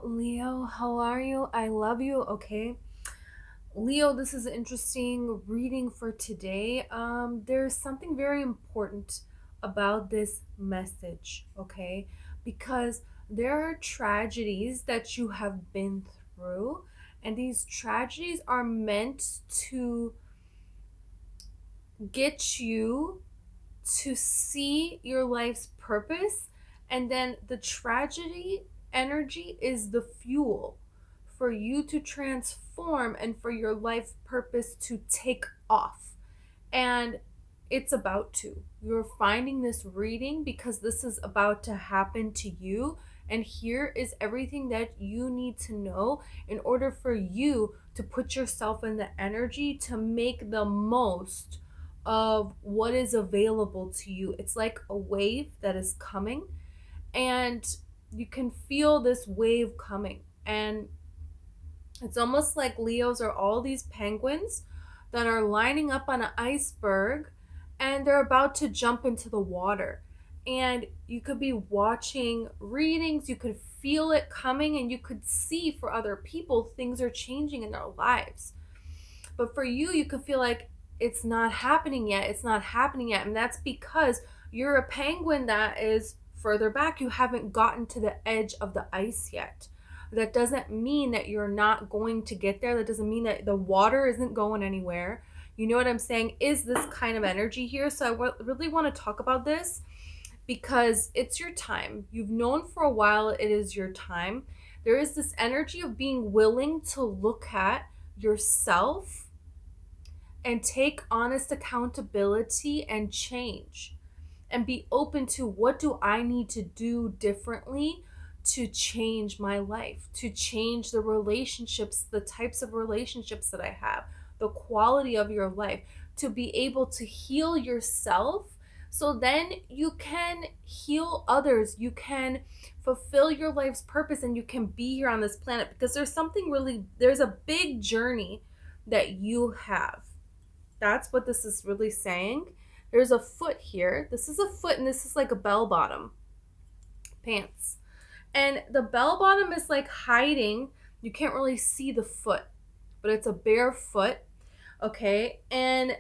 Leo, how are you? I love you. Okay. Leo, this is an interesting reading for today. There's something very important about this message, okay? Because there are tragedies that you have been through, and these tragedies are meant to get you to see your life's purpose, and then the tragedy energy is the fuel for you to transform and for your life purpose to take off. And it's about to. You're finding this reading because this is about to happen to you. And here is everything that you need to know in order for you to put yourself in the energy to make the most of what is available to you. It's like a wave that is coming, and you can feel this wave coming. And it's almost like Leos are all these penguins that are lining up on an iceberg and they're about to jump into the water. And you could be watching readings, you could feel it coming, and you could see for other people things are changing in their lives. But for you, you could feel like it's not happening yet. It's not happening yet. And that's because you're a penguin that is further back. You haven't gotten to the edge of the ice yet. That doesn't mean that you're not going to get there. That doesn't mean that the water isn't going anywhere. You know what I'm saying? Is this kind of energy here? So I really want to talk about this because it's your time. You've known for a while it is your time. There is this energy of being willing to look at yourself and take honest accountability and change and be open to what do I need to do differently to change my life, to change the relationships, the types of relationships that I have, the quality of your life, to be able to heal yourself so then you can heal others. You can fulfill your life's purpose and you can be here on this planet because there's a big journey that you have. That's what this is really saying. There's a foot here. This is a foot and this is like a bell bottom pants. And the bell bottom is like hiding. You can't really see the foot, but it's a bare foot. Okay. And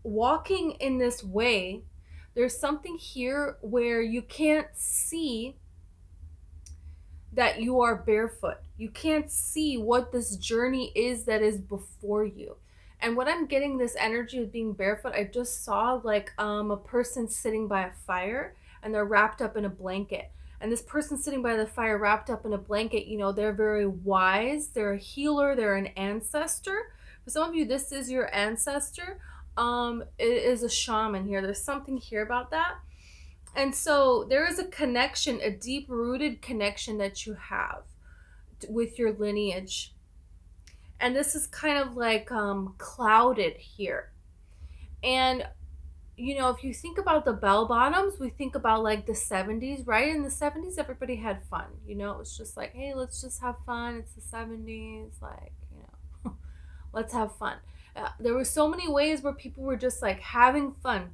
walking in this way, there's something here where you can't see that you are barefoot. You can't see what this journey is that is before you. And what I'm getting this energy of being barefoot, I just saw like a person sitting by a fire and they're wrapped up in a blanket. And this person sitting by the fire wrapped up in a blanket, you know, they're very wise. They're a healer. They're an ancestor. For some of you, this is your ancestor. It is a shaman here. There's something here about that. And so there is a connection, a deep rooted connection that you have with your lineage. And this is kind of like clouded here. And you know, if you think about the bell bottoms, we think about like the 70s, right? In the 70s, everybody had fun. You know, it was just like, hey, let's just have fun. It's the 70s. Like, you know, let's have fun. There were so many ways where people were just like having fun,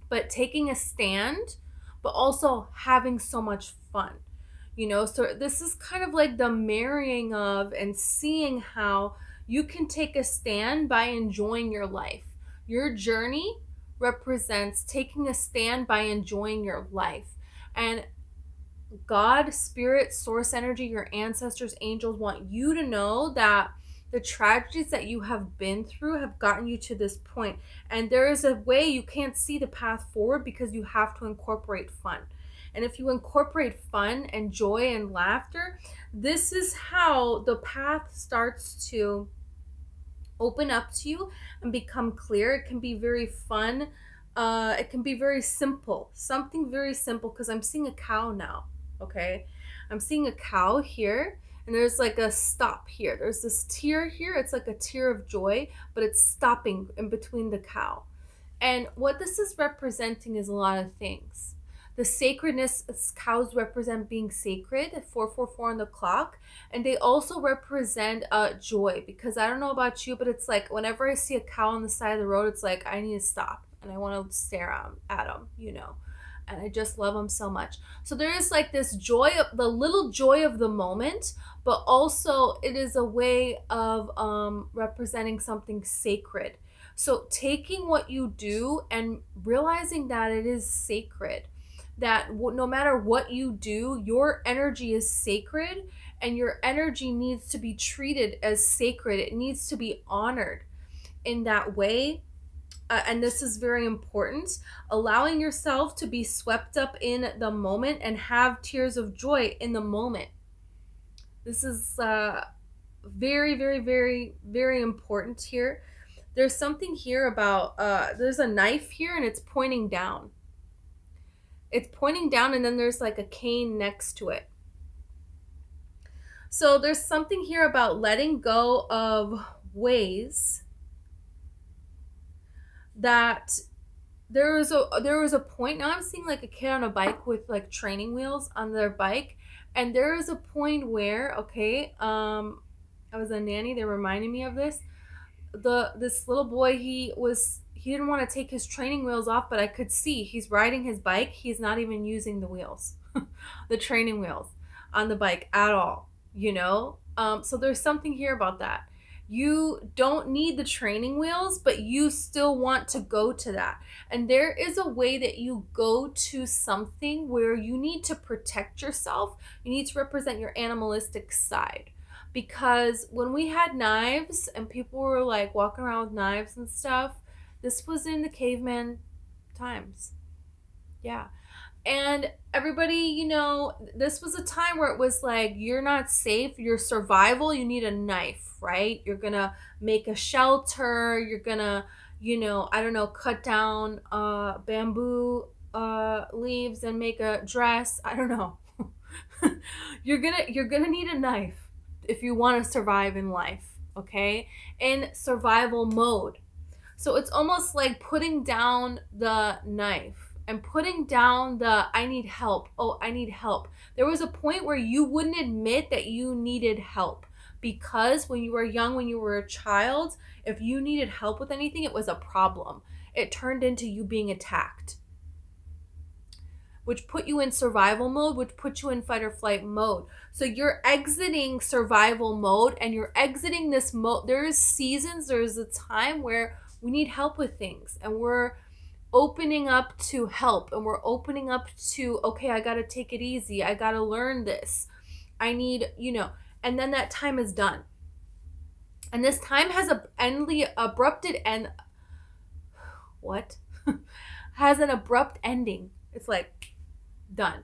but taking a stand, but also having so much fun. You know, so this is kind of like the marrying of and seeing how you can take a stand by enjoying your life. Your journey represents taking a stand by enjoying your life. And God, spirit, source energy, your ancestors, angels want you to know that the tragedies that you have been through have gotten you to this point. And there is a way you can't see the path forward because you have to incorporate fun. And if you incorporate fun and joy and laughter, this is how the path starts to open up to you and become clear. It can be very fun. It can be very simple. Something very simple, because I'm seeing a cow now. Okay. I'm seeing a cow here. And there's like a stop here. There's this tear here. It's like a tear of joy, but it's stopping in between the cow. And what this is representing is a lot of things. The sacredness, cows represent being sacred, 444 on the clock. And they also represent joy, because I don't know about you, but it's like whenever I see a cow on the side of the road, it's like I need to stop and I want to stare at them, you know. and I just love him so much. So there is like this joy, the little joy of the moment, but also it is a way of representing something sacred. So taking what you do and realizing that it is sacred, that no matter what you do, your energy is sacred, and your energy needs to be treated as sacred. It needs to be honored in that way. And this is very important, allowing yourself to be swept up in the moment and have tears of joy in the moment. This is very, very, very, very important here. There's something here about, there's a knife here and it's pointing down. It's pointing down, and then there's like a cane next to it. So there's something here about letting go of ways that there was a point. Now I'm seeing like a kid on a bike with like training wheels on their bike, and there is a point where, okay, I was a nanny, they reminded me of this. This little boy, he didn't want to take his training wheels off, but I could see he's riding his bike, he's not even using the wheels, the training wheels on the bike at all, you know. So there's something here about that. You don't need the training wheels, but you still want to go to that. And there is a way that you go to something where you need to protect yourself. You need to represent your animalistic side. Because when we had knives and people were like walking around with knives and stuff, this was in the caveman times. Yeah. And everybody, you know, this was a time where it was like, you're not safe, your survival, you need a knife, right? You're gonna make a shelter, you're gonna, you know, I don't know, cut down bamboo leaves and make a dress. I don't know. You're gonna need a knife if you want to survive in life, okay? In survival mode. So it's almost like putting down the knife and putting down the I need help. Oh, I need help. There was a point where you wouldn't admit that you needed help, because when you were young, when you were a child, if you needed help with anything, it was a problem. It turned into you being attacked, which put you in survival mode, which put you in fight or flight mode. So you're exiting survival mode and you're exiting this mode. There's seasons, there's a time where we need help with things, and we're opening up to help, and we're opening up to, okay, I got to take it easy. I got to learn this. I need, you know, and then that time is done. And this time has abrupted and what? Has an abrupt ending. It's like done.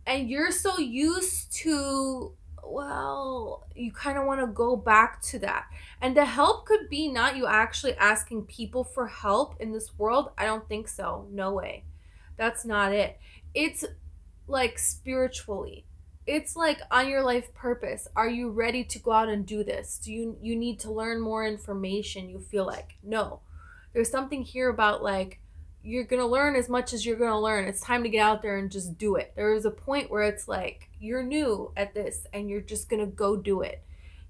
And you're so used to, well, you kind of want to go back to that. And the help could be not you actually asking people for help in this world. I don't think so. No way. That's not it. It's like spiritually. It's like on your life purpose. Are you ready to go out and do this? Do you need to learn more information? You feel like, no. There's something here about like, you're going to learn as much as you're going to learn. It's time to get out there and just do it. There is a point where it's like, you're new at this and you're just going to go do it.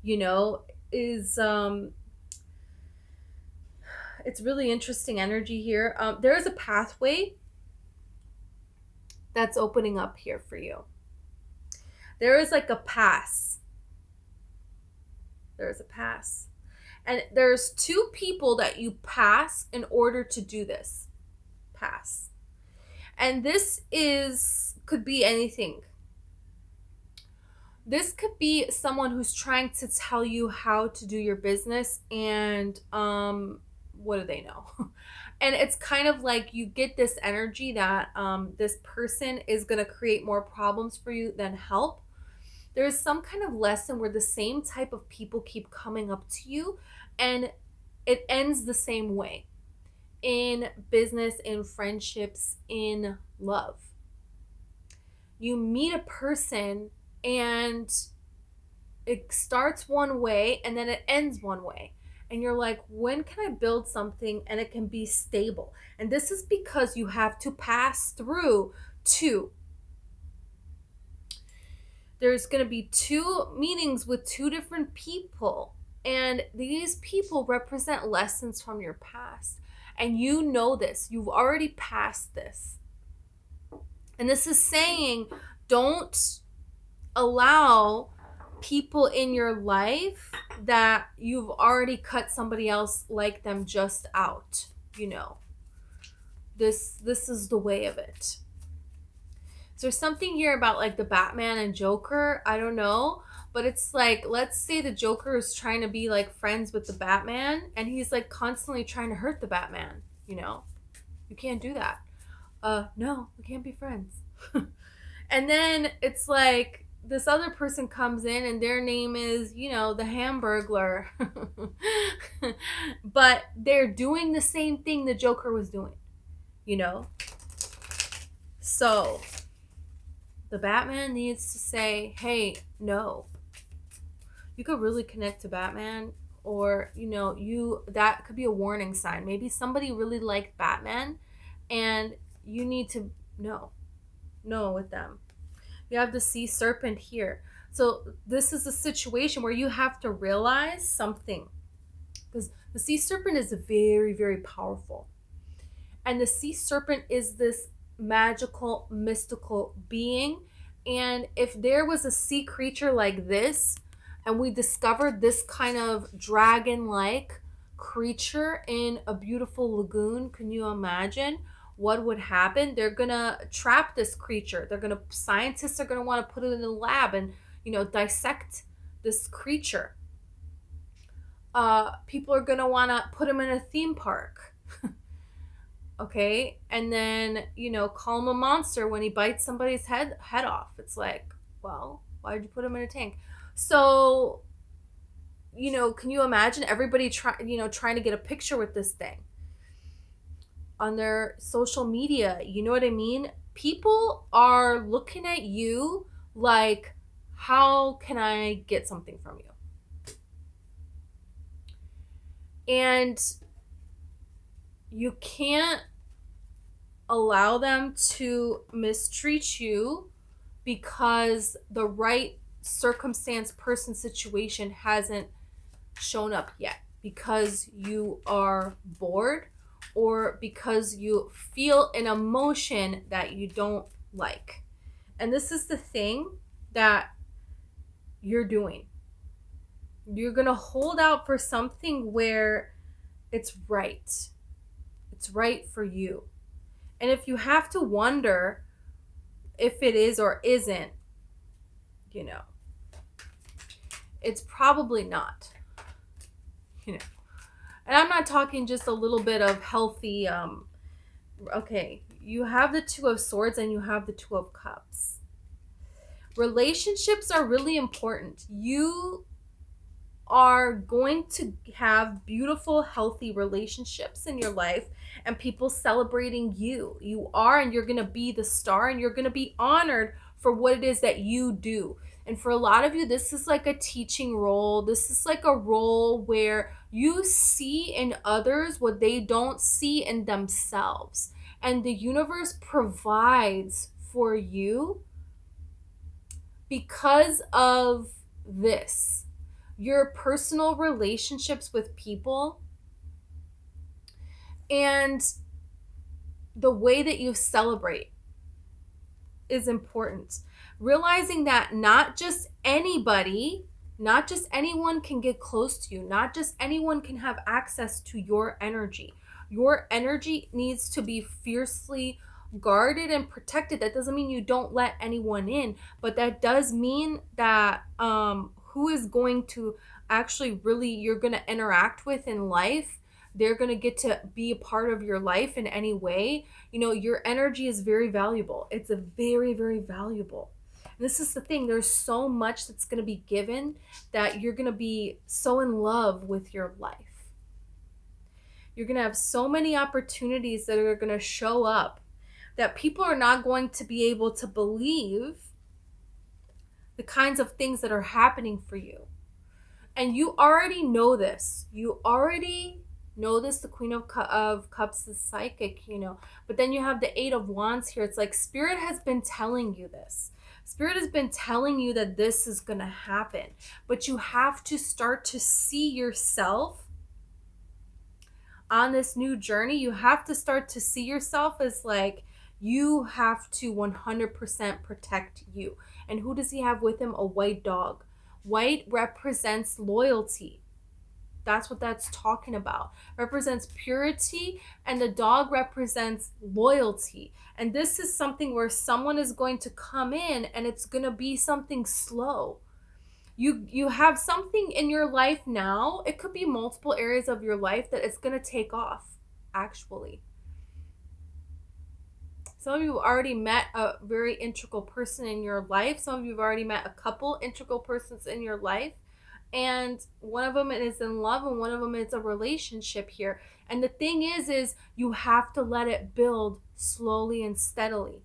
You know, it's really interesting energy here. There is a pathway that's opening up here for you. There is like a pass. There's a pass. And there's two people that you pass in order to do this. Pass. And this could be anything. This could be someone who's trying to tell you how to do your business, and what do they know? And it's kind of like you get this energy that this person is going to create more problems for you than help. There's some kind of lesson where the same type of people keep coming up to you, and it ends the same way. In business, in friendships, in love. You meet a person and it starts one way and then it ends one way. And you're like, when can I build something and it can be stable? And this is because you have to pass through two. There's going to be two meetings with two different people. And these people represent lessons from your past. And you know this. You've already passed this. And this is saying, don't allow people in your life that you've already cut somebody else like them just out. This is the way of it. So there's something here about like the Batman and Joker. I don't know. But it's like, let's say the Joker is trying to be like friends with the Batman, and he's like constantly trying to hurt the Batman. You can't do that. No, we can't be friends. And then it's like this other person comes in and their name is, the Hamburglar. But they're doing the same thing the Joker was doing, So the Batman needs to say, hey, no. You could really connect to Batman, or, that could be a warning sign. Maybe somebody really liked Batman and you need to know with them. You have the sea serpent here. So this is a situation where you have to realize something, because the sea serpent is very, very powerful. And the sea serpent is this magical, mystical being. And if there was a sea creature like this, and we discovered this kind of dragon-like creature in a beautiful lagoon, can you imagine what would happen? They're gonna trap this creature. Scientists are gonna want to put it in a lab and, dissect this creature. People are gonna want to put him in a theme park. Okay, and then, call him a monster when he bites somebody's head off. It's like, well, why did you put him in a tank? So, can you imagine everybody trying to get a picture with this thing on their social media? You know what I mean? People are looking at you like, how can I get something from you? And you can't allow them to mistreat you because the right circumstance, person, situation hasn't shown up yet, because you are bored or because you feel an emotion that you don't like. And this is the thing that you're doing. You're going to hold out for something where it's right. It's right for you. And if you have to wonder if it is or isn't, it's probably not. And I'm not talking just a little bit of healthy, okay, you have the Two of Swords and you have the Two of Cups. Relationships are really important. You are going to have beautiful, healthy relationships in your life and people celebrating you. You are, and you're going to be the star, and you're going to be honored for what it is that you do. And for a lot of you, this is like a teaching role. This is like a role where you see in others what they don't see in themselves. And the universe provides for you because of this. Your personal relationships with people and the way that you celebrate is important. Realizing that not just anybody, not just anyone can get close to you, not just anyone can have access to your energy. Your energy needs to be fiercely guarded and protected. That doesn't mean you don't let anyone in, but that does mean that who is going to actually really you're going to interact with in life, they're going to get to be a part of your life in any way. Your energy is very valuable. It's a very, very valuable. And this is the thing. There's so much that's going to be given that you're going to be so in love with your life. You're going to have so many opportunities that are going to show up that people are not going to be able to believe the kinds of things that are happening for you. And you already know this. You already know this. The Queen of Cups is psychic, But then you have the Eight of Wands here. It's like Spirit has been telling you this. Spirit has been telling you that this is going to happen. But you have to start to see yourself on this new journey. You have to start to see yourself as like, You have to 100% protect you. And who does he have with him? A white dog. White represents loyalty. That's what that's talking about. Represents purity, and the dog represents loyalty. And this is something where someone is going to come in and it's going to be something slow. You have something in your life now. It could be multiple areas of your life that it's going to take off, actually. Some of you have already met a very integral person in your life. Some of you have already met a couple integral persons in your life. And one of them is in love and one of them is a relationship here. And the thing is you have to let it build slowly and steadily.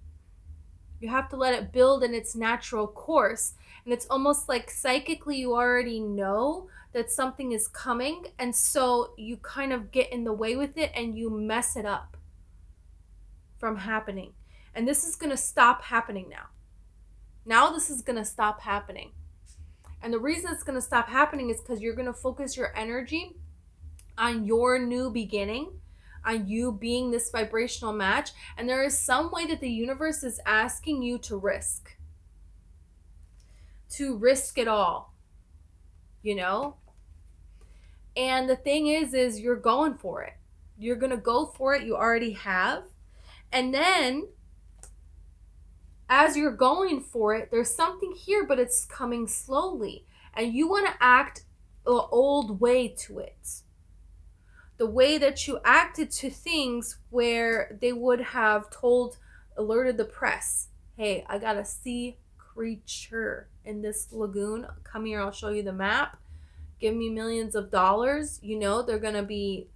You have to let it build in its natural course. And it's almost like psychically you already know that something is coming. And so you kind of get in the way with it and you mess it up from happening. And this is going to stop happening now. Now this is going to stop happening. And the reason it's going to stop happening is because you're going to focus your energy on your new beginning, on you being this vibrational match. And there is some way that the universe is asking you to risk it all, you know? And the thing is you're going for it. You're going to go for it. You already have. And then as you're going for it, there's something here, but it's coming slowly. And you want to act the old way to it. The way that you acted to things where they would have alerted the press. Hey, I got a sea creature in this lagoon. Come here, I'll show you the map. Give me millions of dollars. You know, they're going to be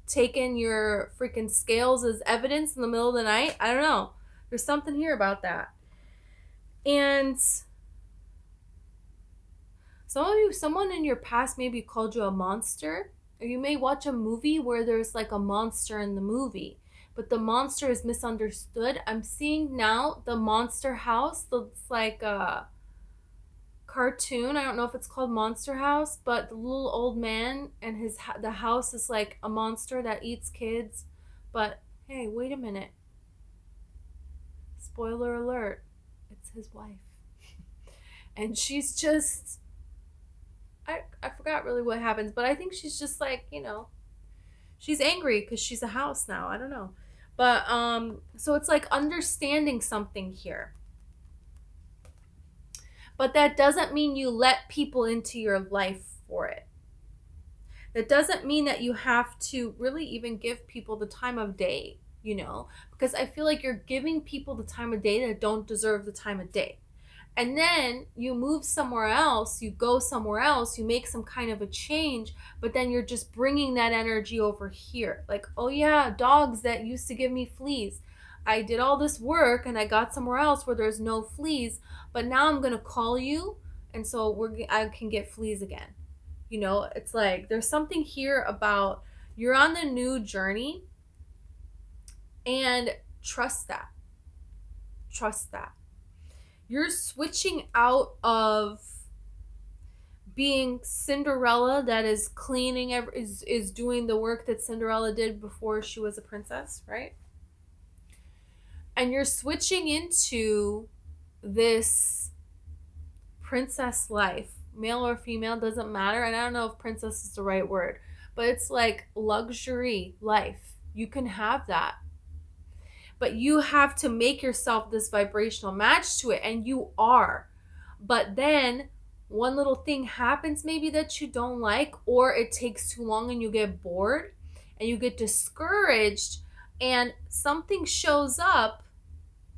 taking your freaking scales as evidence in the middle of the night. I don't know. There's something here about that. And someone in your past maybe called you a monster. Or you may watch a movie where there's like a monster in the movie, but the monster is misunderstood. I'm seeing now the monster house. It's like a cartoon. I don't know if it's called Monster House, but the little old man and the house is like a monster that eats kids. But hey, wait a minute. Spoiler alert. It's his wife. And she's just I forgot really what happens, but I think she's just like, you know, she's angry because she's a house now. I don't know. But so it's like understanding something here. But that doesn't mean you let people into your life for it. That doesn't mean that you have to really even give people the time of day, you know, because I feel like you're giving people the time of day that don't deserve the time of day. And then you move somewhere else, you go somewhere else, you make some kind of a change, but then you're just bringing that energy over here. Like, oh yeah, dogs that used to give me fleas. I did all this work and I got somewhere else where there's no fleas, but now I'm going to call you and so I can get fleas again. You know, it's like there's something here about you're on the new journey, and trust that. Trust that. You're switching out of being Cinderella that is cleaning, is doing the work that Cinderella did before she was a princess, right? And you're switching into this princess life. Male or female, doesn't matter. And I don't know if princess is the right word, but it's like luxury life. You can have that. But you have to make yourself this vibrational match to it, and you are. But then one little thing happens maybe that you don't like, or it takes too long and you get bored and you get discouraged and something shows up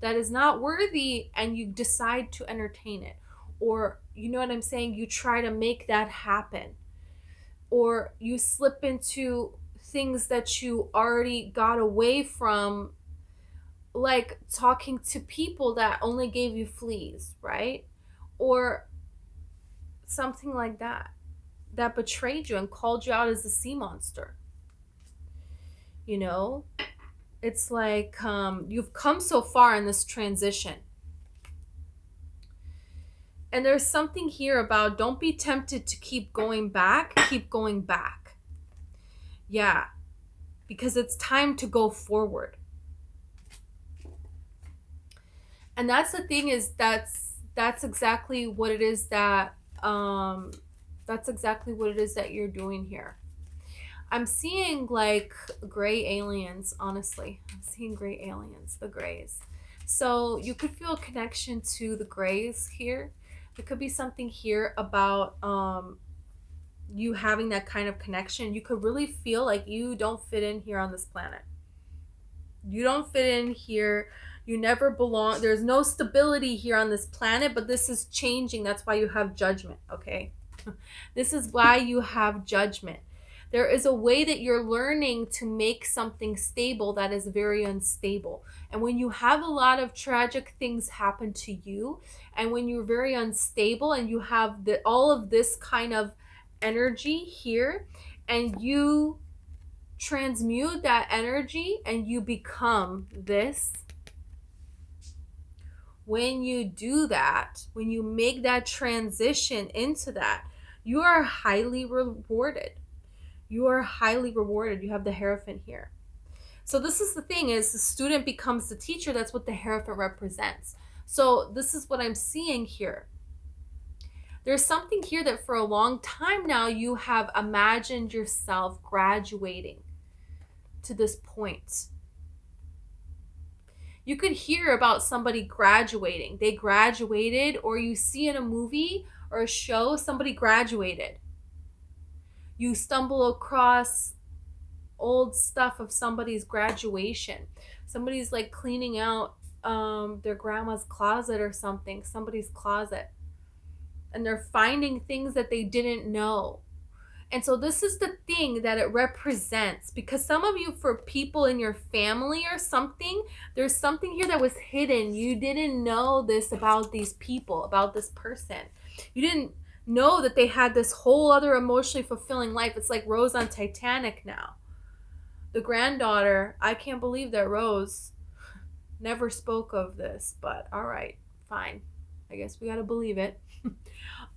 that is not worthy and you decide to entertain it. Or, you know what I'm saying? You try to make that happen. Or you slip into things that you already got away from, like talking to people that only gave you fleas, right? Or something like that betrayed you and called you out as a sea monster. You know, it's like you've come so far in this transition. And there's something here about don't be tempted to keep going back. Yeah, because it's time to go forward. And that's the thing, is that's exactly what it is that that's exactly what it is that you're doing here. I'm seeing like gray aliens, honestly. I'm seeing gray aliens, the grays. So you could feel a connection to the grays here. There could be something here about you having that kind of connection. You could really feel like you don't fit in here on this planet. You don't fit in here. You never belong. There's no stability here on this planet, but this is changing. That's why you have judgment, okay? This is why you have judgment. There is a way that you're learning to make something stable that is very unstable. And when you have a lot of tragic things happen to you, and when you're very unstable and you have all of this kind of energy here, and you transmute that energy and you become this, when you do that, when you make that transition into that, you are highly rewarded. You are highly rewarded. You have the Hierophant here. So this is the thing, is the student becomes the teacher. That's what the Hierophant represents. So this is what I'm seeing here. There's something here that for a long time now you have imagined yourself graduating to this point. You could hear about somebody graduating. They graduated, or you see in a movie or a show somebody graduated. You stumble across old stuff of somebody's graduation. Somebody's like cleaning out their grandma's closet or something, somebody's closet. And they're finding things that they didn't know. And so this is the thing that it represents, because some of you, for people in your family or something, there's something here that was hidden. You didn't know this about these people, about this person. You didn't know that they had this whole other emotionally fulfilling life. It's like Rose on Titanic now. The granddaughter, I can't believe that Rose never spoke of this, but all right, fine. I guess we gotta believe it.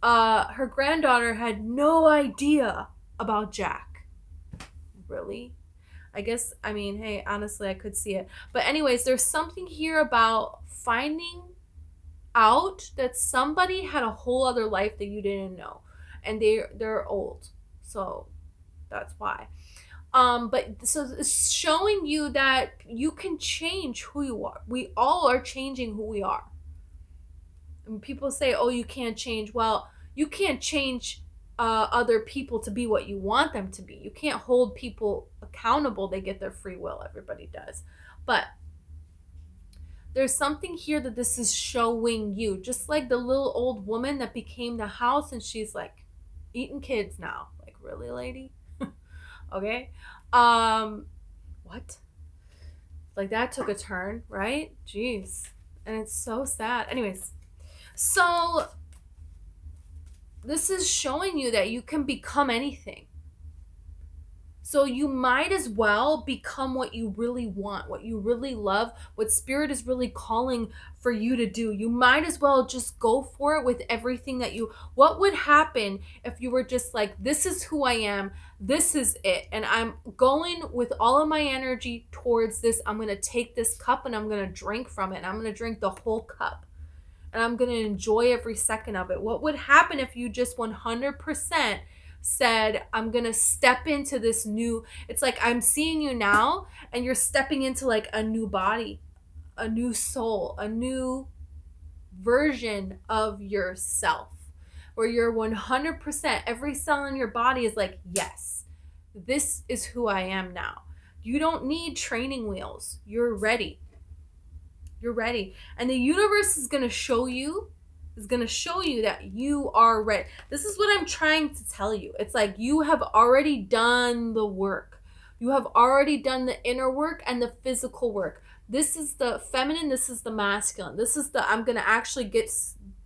Her granddaughter had no idea about Jack. Really? I guess, I mean, hey, honestly, I could see it. But anyways, there's something here about finding out that somebody had a whole other life that you didn't know. And they're old. So that's why. But so it's showing you that you can change who you are. We all are changing who we are. And people say, oh, you can't change. Well, you can't change other people to be what you want them to be. You can't hold people accountable. They get their free will. Everybody does. But there's something here that this is showing you. Just like the little old woman that became the house, and she's like eating kids now. Like, really, lady? Okay. What? Like, that took a turn, right? Jeez. And it's so sad. Anyways, so this is showing you that you can become anything. So you might as well become what you really want, what you really love, what Spirit is really calling for you to do. You might as well just go for it with everything that you... What would happen if you were just like, this is who I am, this is it, and I'm going with all of my energy towards this. I'm going to take this cup and I'm going to drink from it, and I'm going to drink the whole cup, and I'm going to enjoy every second of it. What would happen if you just 100% said, I'm gonna step into this new... It's like I'm seeing you now, and you're stepping into like a new body, a new soul, a new version of yourself, where you're 100%, every cell in your body is like, yes, this is who I am now. You don't need training wheels. You're ready. You're ready. And the universe is gonna show you that you are ready. This is what I'm trying to tell you. It's like you have already done the work. You have already done the inner work and the physical work. This is the feminine. This is the masculine. This is the, I'm going to actually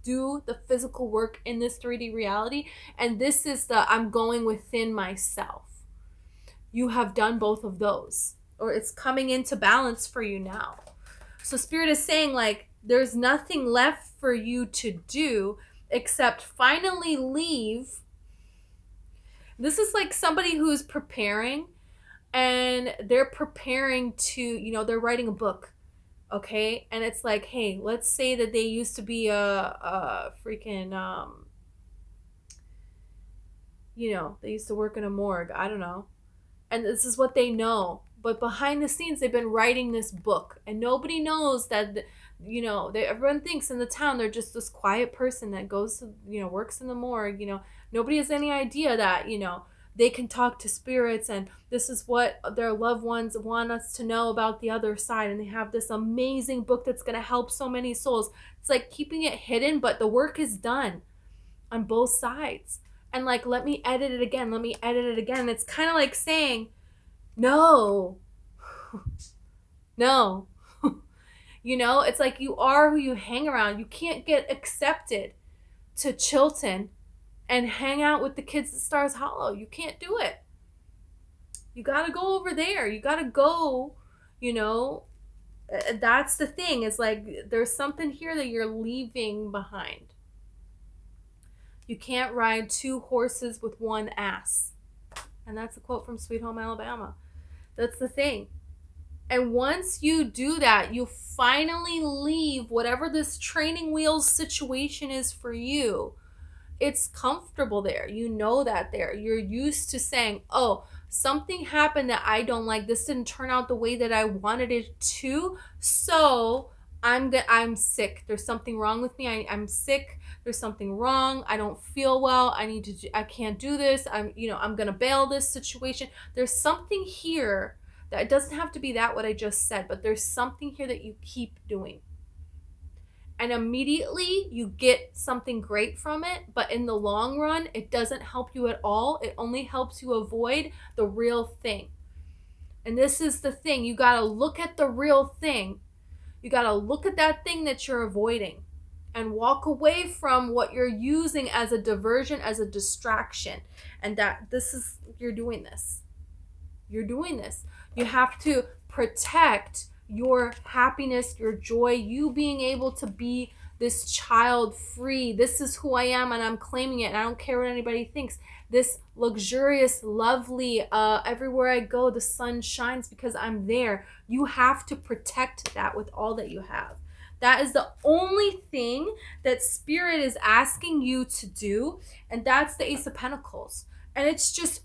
do the physical work in this 3D reality. And this is the, I'm going within myself. You have done both of those, or it's coming into balance for you now. So Spirit is saying, like, there's nothing left for you to do except finally leave. This is like somebody who's preparing, and they're preparing to, they're writing a book, Okay, and it's like, hey, let's say that they used to be a freaking they used to work in a morgue, I don't know, and this is what they know, but behind the scenes they've been writing this book, and nobody knows that everyone thinks in the town they're just this quiet person that goes to works in the morgue. Nobody has any idea that they can talk to spirits, and this is what their loved ones want us to know about the other side, and they have this amazing book that's going to help so many souls. It's like keeping it hidden, but the work is done on both sides. And like, let me edit it again, let me edit it again. It's kind of like saying, no, no. It's like you are who you hang around. You can't get accepted to Chilton and hang out with the kids at Stars Hollow. You can't do it. You got to go over there. You got to go, that's the thing. It's like there's something here that you're leaving behind. You can't ride two horses with one ass. And that's a quote from Sweet Home Alabama. That's the thing. And once you do that, you finally leave whatever this training wheels situation is for you. It's comfortable there. You know that there. You're used to saying, oh, something happened that I don't like. This didn't turn out the way that I wanted it to. So I'm sick. There's something wrong with me. I'm sick. There's something wrong. I don't feel well. I can't do this. I'm going to bail this situation. There's something here that it doesn't have to be that what I just said, but there's something here that you keep doing. And immediately you get something great from it, but in the long run, it doesn't help you at all. It only helps you avoid the real thing. And this is the thing. You got to look at the real thing. You got to look at that thing that you're avoiding and walk away from what you're using as a diversion, as a distraction. And you're doing this. You're doing this. You have to protect your happiness, your joy, you being able to be this child free. This is who I am, and I'm claiming it, and I don't care what anybody thinks. This luxurious, lovely, everywhere I go, the sun shines because I'm there. You have to protect that with all that you have. That is the only thing that Spirit is asking you to do, and that's the Ace of Pentacles. And it's just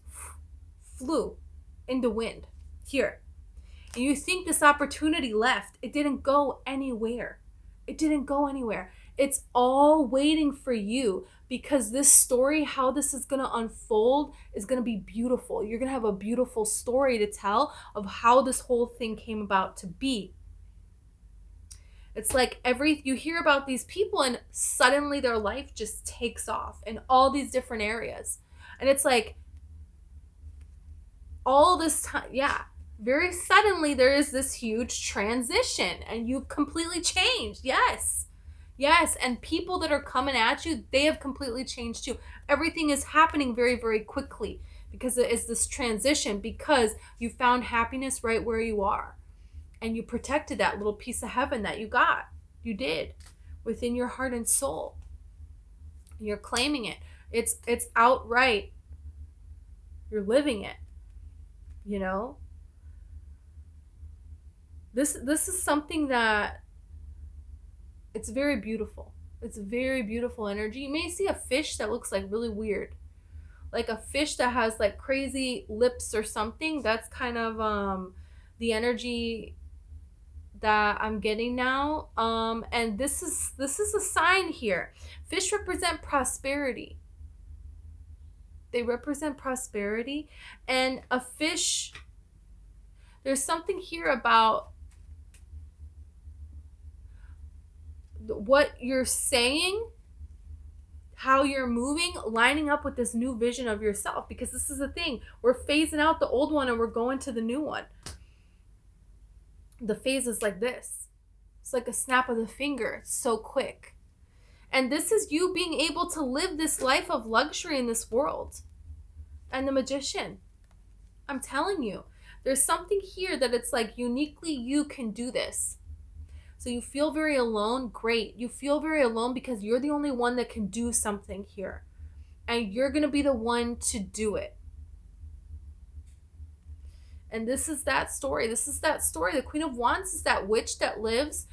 flew in the wind here. And you think this opportunity left. It didn't go anywhere. It didn't go anywhere. It's all waiting for you, because this story, how this is going to unfold, is going to be beautiful. You're going to have a beautiful story to tell of how this whole thing came about to be. It's like you hear about these people and suddenly their life just takes off in all these different areas. And it's like all this time, very suddenly there is this huge transition and you've completely changed. Yes. And people that are coming at you, they have completely changed too. Everything is happening very, very quickly because it is this transition, because you found happiness right where you are. And you protected that little piece of heaven that you got. You did. Within your heart and soul. You're claiming it. It's outright. You're living it. This is something that it's very beautiful. It's a very beautiful energy. You may see a fish that looks like really weird. Like a fish that has like crazy lips or something. That's kind of the energy that I'm getting now. And this is a sign here. Fish represent prosperity. They represent prosperity. And a fish, there's something here about what you're saying, how you're moving, lining up with this new vision of yourself. Because this is the thing. We're phasing out the old one and we're going to the new one. The phase is like this. It's like a snap of the finger. It's so quick. And this is you being able to live this life of luxury in this world. And the Magician. I'm telling you. There's something here that it's like uniquely you can do this. So you feel very alone. Great. You feel very alone because you're the only one that can do something here. And you're going to be the one to do it. And this is that story. This is that story. The Queen of Wands is that witch that lives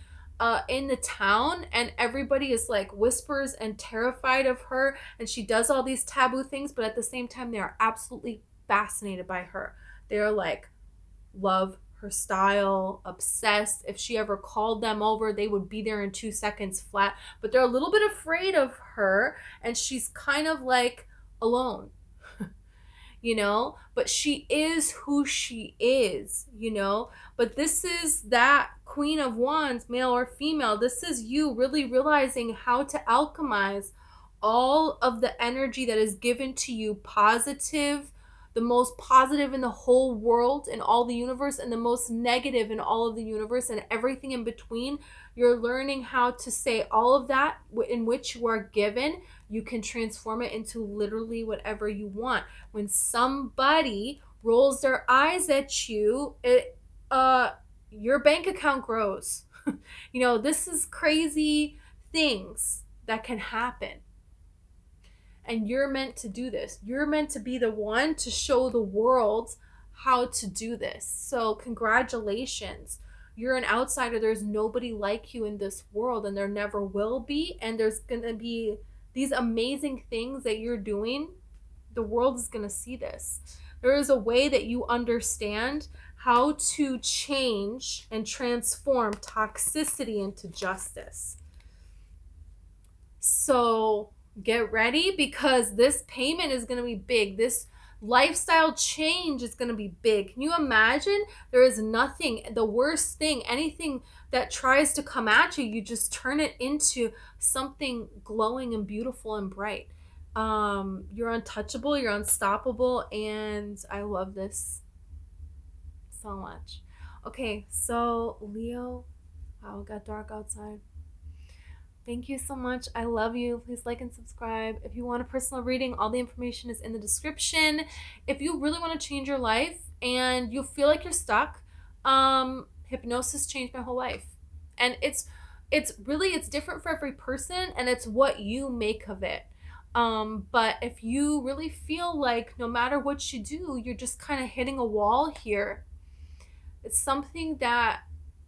in the town, and everybody is like whispers and terrified of her, and she does all these taboo things, but at the same time they are absolutely fascinated by her. They are like, love her style, obsessed. If she ever called them over, they would be there in 2 seconds flat. But they're a little bit afraid of her, and she's kind of like alone, you know? But she is who she is, you know? But this is that Queen of Wands, male or female. This is you really realizing how to alchemize all of the energy that is given to you, positive, the most positive in the whole world, in all the universe, and the most negative in all of the universe, and everything in between. You're learning how to say all of that in which you are given. You can transform it into literally whatever you want. When somebody rolls their eyes at you, your bank account grows. You know, this is crazy things that can happen. And you're meant to do this. You're meant to be the one to show the world how to do this. So, congratulations. You're an outsider. There's nobody like you in this world, and there never will be. And there's going to be these amazing things that you're doing. The world is going to see this. There is a way that you understand how to change and transform toxicity into justice. So get ready, because this payment is going to be big. This lifestyle change is going to be big. Can you imagine? There is nothing, the worst thing, anything that tries to come at you, you just turn it into something glowing and beautiful and bright. You're untouchable, you're unstoppable, and I love this so much. Okay, so Leo, wow, it got dark outside. Thank you so much. I love you. Please like and subscribe. If you want a personal reading, all the information is in the description. If you really want to change your life and you feel like you're stuck, hypnosis changed my whole life. And it's different for every person, and it's what you make of it. But if you really feel like no matter what you do, you're just kind of hitting a wall here, it's something that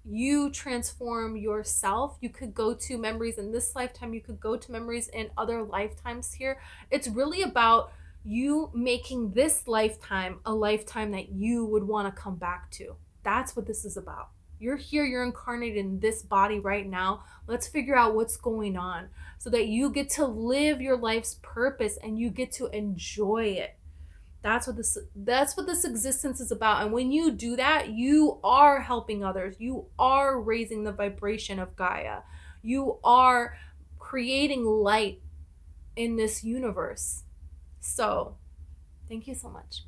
you transform yourself. You could go to memories in this lifetime. You could go to memories in other lifetimes here. It's really about you making this lifetime a lifetime that you would want to come back to. That's what this is about. You're here, you're incarnated in this body right now. Let's figure out what's going on so that you get to live your life's purpose and you get to enjoy it. That's what this existence is about. And when you do that, you are helping others. You are raising the vibration of Gaia. You are creating light in this universe. So, thank you so much.